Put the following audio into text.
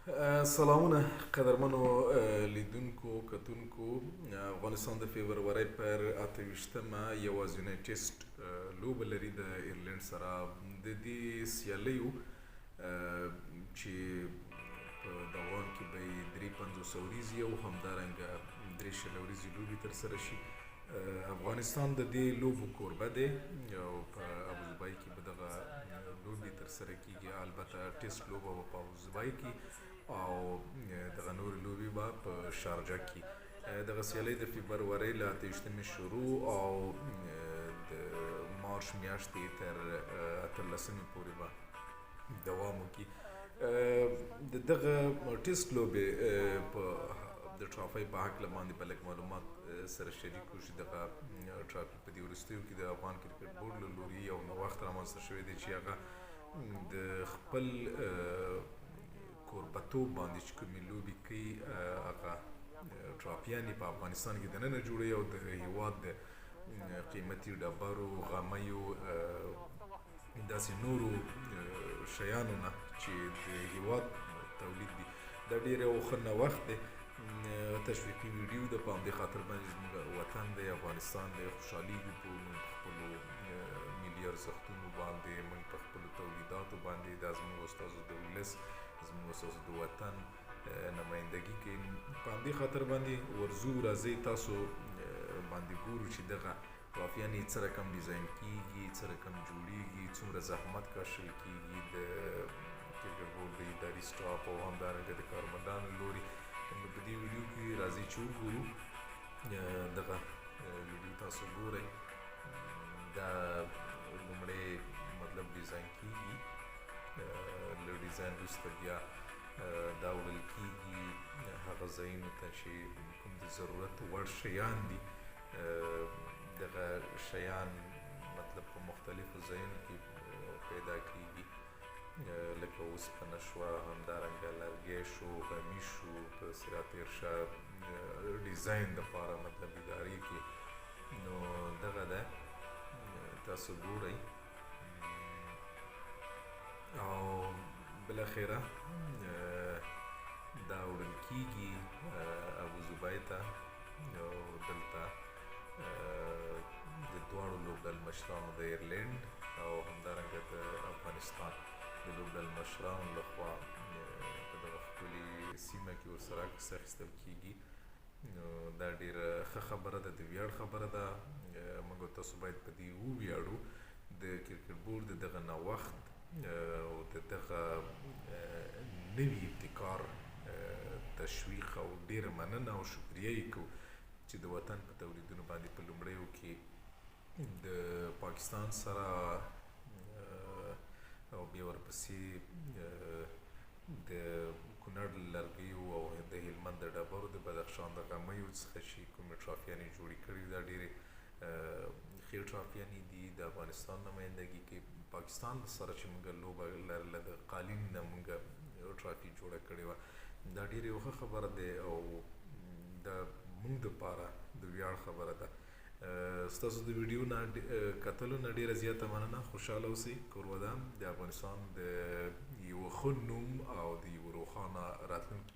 سلامونه قدرمنو لیدونکو کتونکو افغانستان د فبرورۍ پر 28مه یوازینی ټیسټ لوبه لري د ایرلند سره د دې سیالیو چې په دوران کې به یې 53 ورځې او همدارنګه 3 ورځې لوبې ترسره شي. افغانستان د دې لوبو کوربه دی او په ابوظبي کې به دغه لوبې ترسره کیږي. البته ټیسټ لوبه به په ابوظبي کې او دغه نورې لوبې به په شارجه کې. دغه سیالۍ د فبرورۍ له 28مې شروع او د مارچ میاشتې تر 18مې پورې به دوام وکړي. د دغه ټیسټ لوبې په د ټرافۍ په هکله باندې به لږ معلومات سره شریک کړو چې دغه ټرافي په دې وروستیو کې د افغان کرکټ بورډ له لوري یو نوښت رامنځته شوی دی چې هغه د خپل کوربتوب باندې چې کومې لوبې کوي هغه ټرافیانې په افغانستان کې دننه جوړوي او د هېواد د قیمتي ډبرو غمیو داسې نورو شیانو نه چې د هېواد تولید دي دا ډېر یو ښه نوښت دی. تشویقي ویډیو د په همدې خاطر باندې زموږ وطن دی افغانستان دی خوشحالیږو په موږ په خپلو ملي ارزښتونو باندې موږ په خپلو تولیداتو باندې دا زموږ استازو د ولس زموږ استازو د وطن نمایندګي کوي. په همدې خاطر باندې ورځو راځئ تاسو باندې ګورو چې دغه ټرافیانې څه رقم ډیزاین کیږي څه رقم جوړیږي څومره زحمت کاشل کیږي د کرکټ بورډ د اداري سټاف او همدارنګه د کارمندانو له لوري. نو په دې ویډیو کې راځئ چې وګورو دغه ویډیو تاسو ګورئ. دا لومړی مطلب ډیزاین کیږي له ډیزاین وروسته بیا دا وړل کیږي هغه ځایونو ته چې کوم د ضرورت وړ شیان دي. دغه شیان مطلب په مختلفو ځایونو کې پیدا کیږي لکه اوسپنه شوه همدارنګه لرګی شو غمي شو په صراط ارشاد ډیزاین دپاره مطلب ادارې کې. نو دغه ده تاسو ګورئ او بالاخره دا وړل کیږي ابوظبي ته او دلته د دواړو لوبډل مشرانو د ایرلند او همدارنګه د افغانستان د لوبډل مشرانو لخوا په دغه ښکلې سیمه کې ورسره عکس اخیستل کیږي. نو دا ډېره ښه خبره ده د ویاړ خبره ده. موږ تاسو باید په دې وویاړو د کرکټ بورډ د دغه نوښت او د دغه نوي ابتکار تشویق او ډېره مننه او شکریه یې کوو چې د وطن په تولیدونو باندې په لومړیو کې د پاکستان سره او بیا ورپسې د کونړ له لرګیو او د هلمند د ډبرو د بدخشان د غمیو څخه چې کومې ټرافیانې جوړې کړي دا ډېرې ښې ټرافیانې دي. د افغانستان نمایندګي کې پاکستان سره چې موږ لوبه لرله د قالین نه موږ ټرافي جوړه کړې وه دا ډېره یو ښه خبره دی او دا موږ دپاره د ویاړ خبره ده. ستاسو د ویډیو نه کتلو نه ډېره زیاته مننه. خوشحاله اوسئ. کوربه د افغانستان د یو ښه نوم او د یو روښانه راتلونکي